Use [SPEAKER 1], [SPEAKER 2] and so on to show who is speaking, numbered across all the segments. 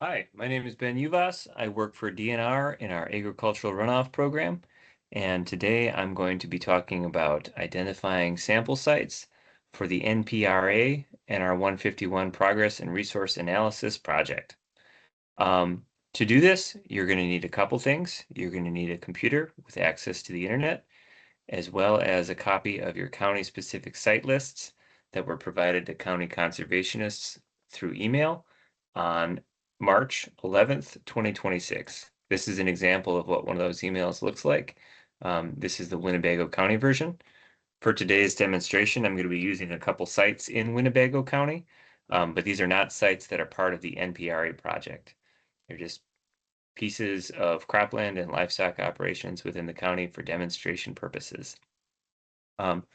[SPEAKER 1] Hi, my name is Ben Uvas. I work for DNR in our agricultural runoff program, and today I'm going to be talking about identifying sample sites for the NPRA and our 151 Progress and Resource Analysis project. To do this, you're going to need a couple things. You're going to need a computer with access to the internet, as well as a copy of your county-specific site lists that were provided to county conservationists through email on March 11th, 2026. This is an example of what one of those emails looks like. This is the Winnebago County version. For today's demonstration, I'm going to be using a couple sites in Winnebago County, but these are not sites that are part of the NPRA project. They're just pieces of cropland and livestock operations within the county for demonstration purposes. Um,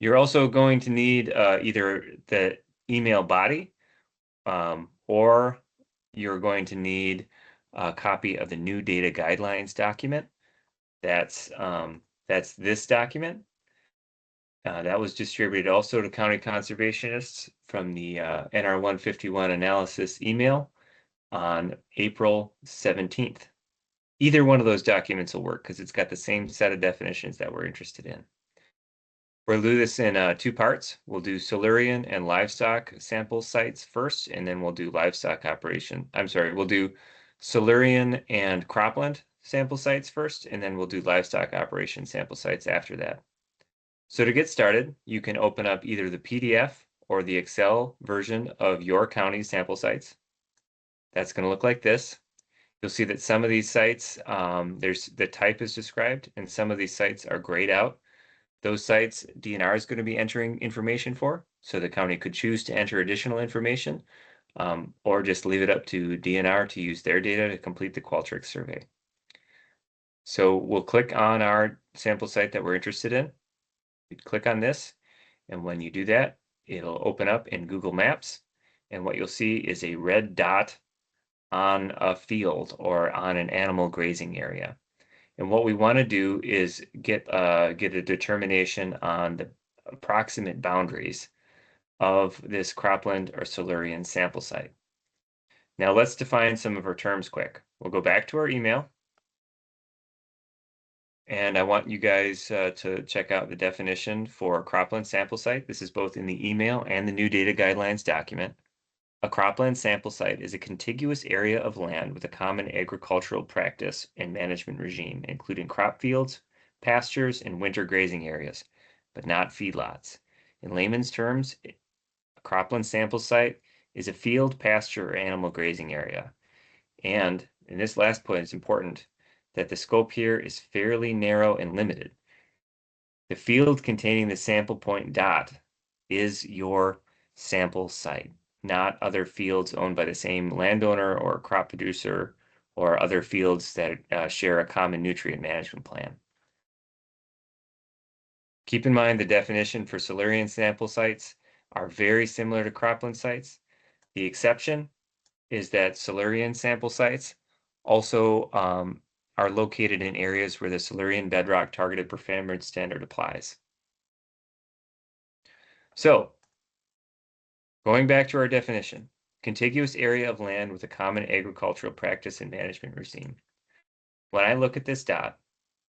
[SPEAKER 1] you're also going to need either the email body or you're going to need a copy of the new data guidelines document. That's this document. That was distributed also to county conservationists from the NR 151 analysis email on April 17th. Either one of those documents will work because it's got the same set of definitions that we're interested in. We'll do this in two parts. We'll do Silurian and livestock sample sites first, and then we'll do livestock operation. We'll do Silurian and cropland sample sites first, and then we'll do livestock operation sample sites after that. So to get started, you can open up either the PDF or the Excel version of your county sample sites. That's going to look like this. You'll see that some of these sites, there's the type is described, and some of these sites are grayed out. Those sites DNR is going to be entering information for, so the county could choose to enter additional information, or just leave it up to DNR to use their data to complete the Qualtrics survey. So we'll click on our sample site that we're interested in. You click on this, and when you do that, it'll open up in Google Maps, and what you'll see is a red dot on a field or on an animal grazing area. And what we want to do is get a determination on the approximate boundaries of this cropland or Silurian sample site. Now let's define some of our terms quick. We'll go back to our email. And I want you guys to check out the definition for cropland sample site. This is both in the email and the new data guidelines document. A cropland sample site is a contiguous area of land with a common agricultural practice and management regime, including crop fields, pastures, and winter grazing areas, but not feedlots. In layman's terms, a cropland sample site is a field, pasture, or animal grazing area. And in this last point, it's important that the scope here is fairly narrow and limited. The field containing the sample point dot is your sample site, not other fields owned by the same landowner or crop producer or other fields that share a common nutrient management plan. Keep in mind the definition for Silurian sample sites are very similar to cropland sites. The exception is that Silurian sample sites also are located in areas where the Silurian bedrock targeted performance standard applies. So, going back to our definition, contiguous area of land with a common agricultural practice and management regime. When I look at this dot,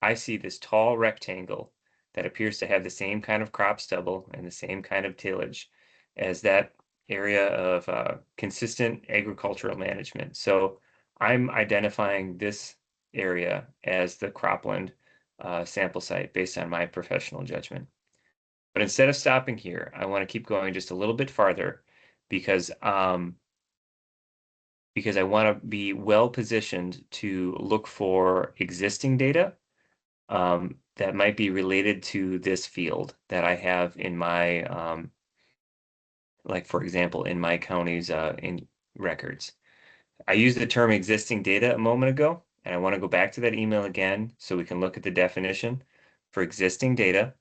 [SPEAKER 1] I see this tall rectangle that appears to have the same kind of crop stubble and the same kind of tillage as that area of consistent agricultural management. So I'm identifying this area as the cropland sample site based on my professional judgment. But instead of stopping here, I want to keep going just a little bit farther because I want to be well positioned to look for existing data that might be related to this field that I have in my, like for example, in my county's in records. I used the term existing data a moment ago, and I want to go back to that email again so we can look at the definition for existing data.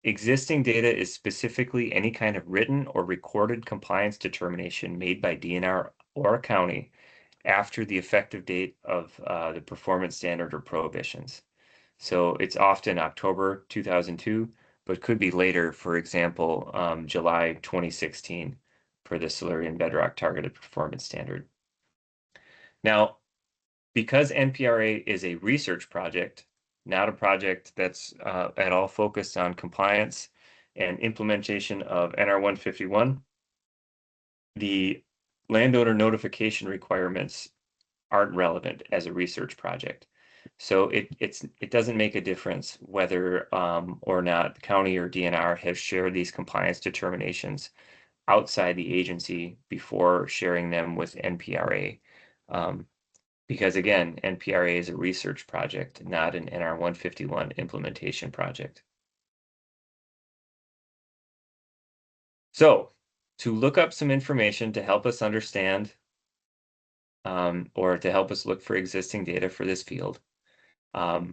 [SPEAKER 1] Existing data is specifically any kind of written or recorded compliance determination made by DNR or a county after the effective date of the performance standard or prohibitions. So it's often October 2002, but could be later, for example, July 2016 for the Silurian Bedrock Targeted Performance Standard. Now, because NPRA is a research project, not a project that's at all focused on compliance and implementation of NR 151, the landowner notification requirements aren't relevant as a research project. So it doesn't make a difference whether or not the county or DNR has shared these compliance determinations outside the agency before sharing them with NPRA. Because again, NPRA is a research project, not an NR 151 implementation project. So to look up some information to help us understand or to help us look for existing data for this field, I'll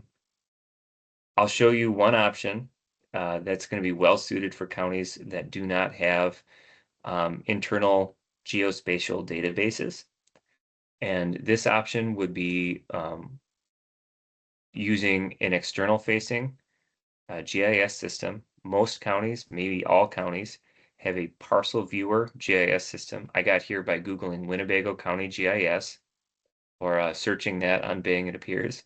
[SPEAKER 1] show you one option that's going to be well suited for counties that do not have internal geospatial databases. And this option would be using an external facing GIS system. Most counties, maybe all counties, have a parcel viewer GIS system. I got here by Googling Winnebago County GIS or searching that on Bing, it appears.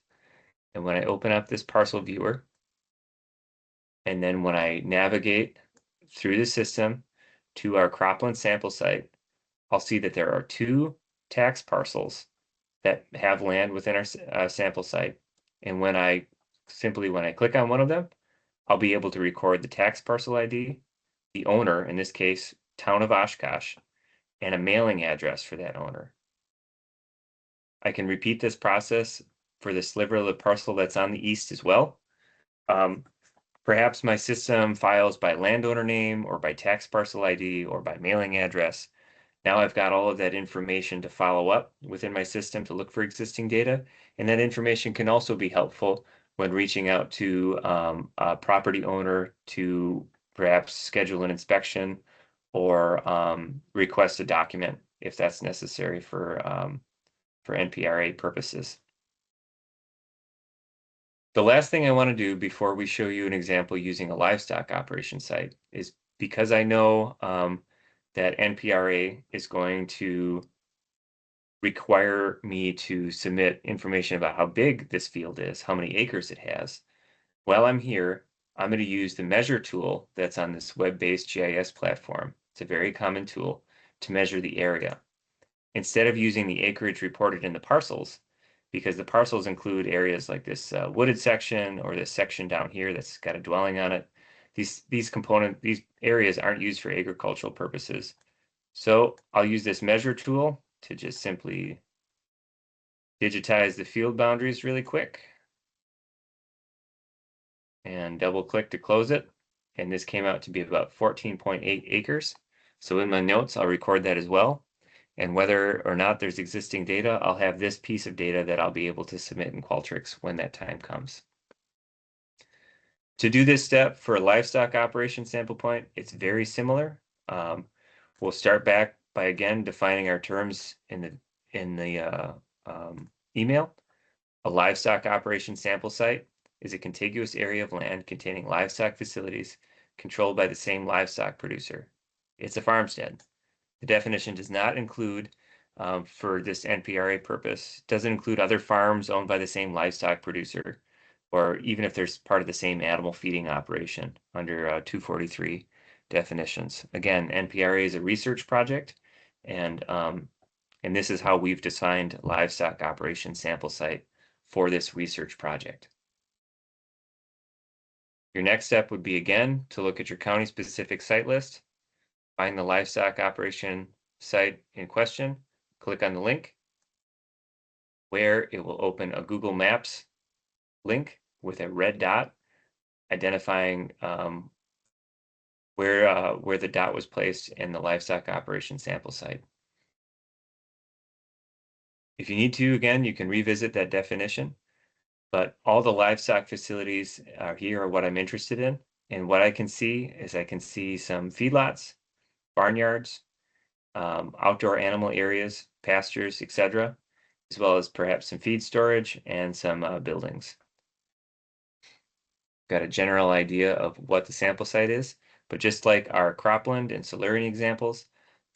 [SPEAKER 1] And when I open up this parcel viewer, and then when I navigate through the system to our cropland sample site, I'll see that there are two tax parcels that have land within our sample site. And when I click on one of them, I'll be able to record the tax parcel ID, the owner, in this case, Town of Oshkosh, and a mailing address for that owner. I can repeat this process for the sliver of the parcel that's on the east as well. Perhaps my system files by landowner name or by tax parcel ID or by mailing address. Now I've got all of that information to follow up within my system to look for existing data. And that information can also be helpful when reaching out to a property owner to perhaps schedule an inspection or request a document if that's necessary for NPRA purposes. The last thing I want to do before we show you an example using a livestock operation site is, because I know that NPRA is going to require me to submit information about how big this field is, how many acres it has. While I'm here, I'm going to use the measure tool that's on this web-based GIS platform. It's a very common tool to measure the area. Instead of using the acreage reported in the parcels, because the parcels include areas like this wooded section or this section down here that's got a dwelling on it, these areas aren't used for agricultural purposes. So I'll use this measure tool to just simply digitize the field boundaries really quick and double click to close it. And this came out to be about 14.8 acres. So in my notes, I'll record that as well. And whether or not there's existing data, I'll have this piece of data that I'll be able to submit in Qualtrics when that time comes. To do this step for a livestock operation sample point, it's very similar. We'll start back by again defining our terms in the email. A livestock operation sample site is a contiguous area of land containing livestock facilities controlled by the same livestock producer. It's a farmstead. The definition does not include, for this NPRA purpose, doesn't include other farms owned by the same livestock producer, or even if there's part of the same animal feeding operation under 243 definitions. Again, NPRA is a research project, and this is how we've defined livestock operation sample site for this research project. Your next step would be, again, to look at your county-specific site list, find the livestock operation site in question, click on the link, where it will open a Google Maps link with a red dot identifying where the dot was placed in the livestock operation sample site. If you need to, again, you can revisit that definition, but all the livestock facilities here are what I'm interested in. And what I can see is I can see some feedlots, barnyards, outdoor animal areas, pastures, etc., as well as perhaps some feed storage and some buildings. Got a general idea of what the sample site is, but just like our cropland and Silurian examples,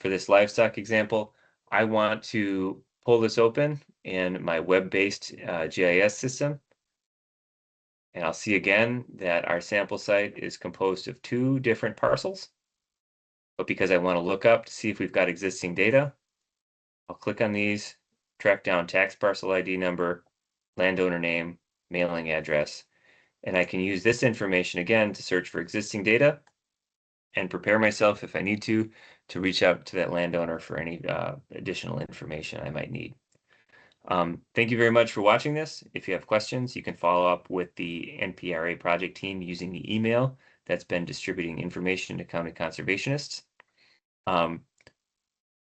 [SPEAKER 1] for this livestock example, I want to pull this open in my web-based GIS system. And I'll see again that our sample site is composed of 2 different parcels. But because I want to look up to see if we've got existing data, I'll click on these, track down tax parcel ID number, landowner name, mailing address, and I can use this information again to search for existing data and prepare myself if I need to reach out to that landowner for any additional information I might need. Thank you very much for watching this. If you have questions, you can follow up with the NPRA project team using the email that's been distributing information to county conservationists.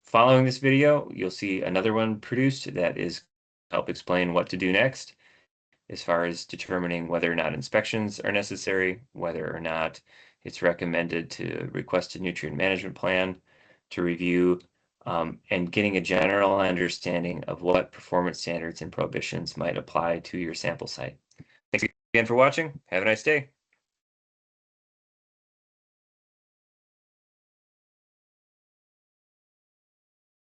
[SPEAKER 1] Following this video, you'll see another one produced that is help explain what to do next as far as determining whether or not inspections are necessary, whether or not it's recommended to request a nutrient management plan, to review, and getting a general understanding of what performance standards and prohibitions might apply to your sample site. Thanks again for watching. Have a nice day.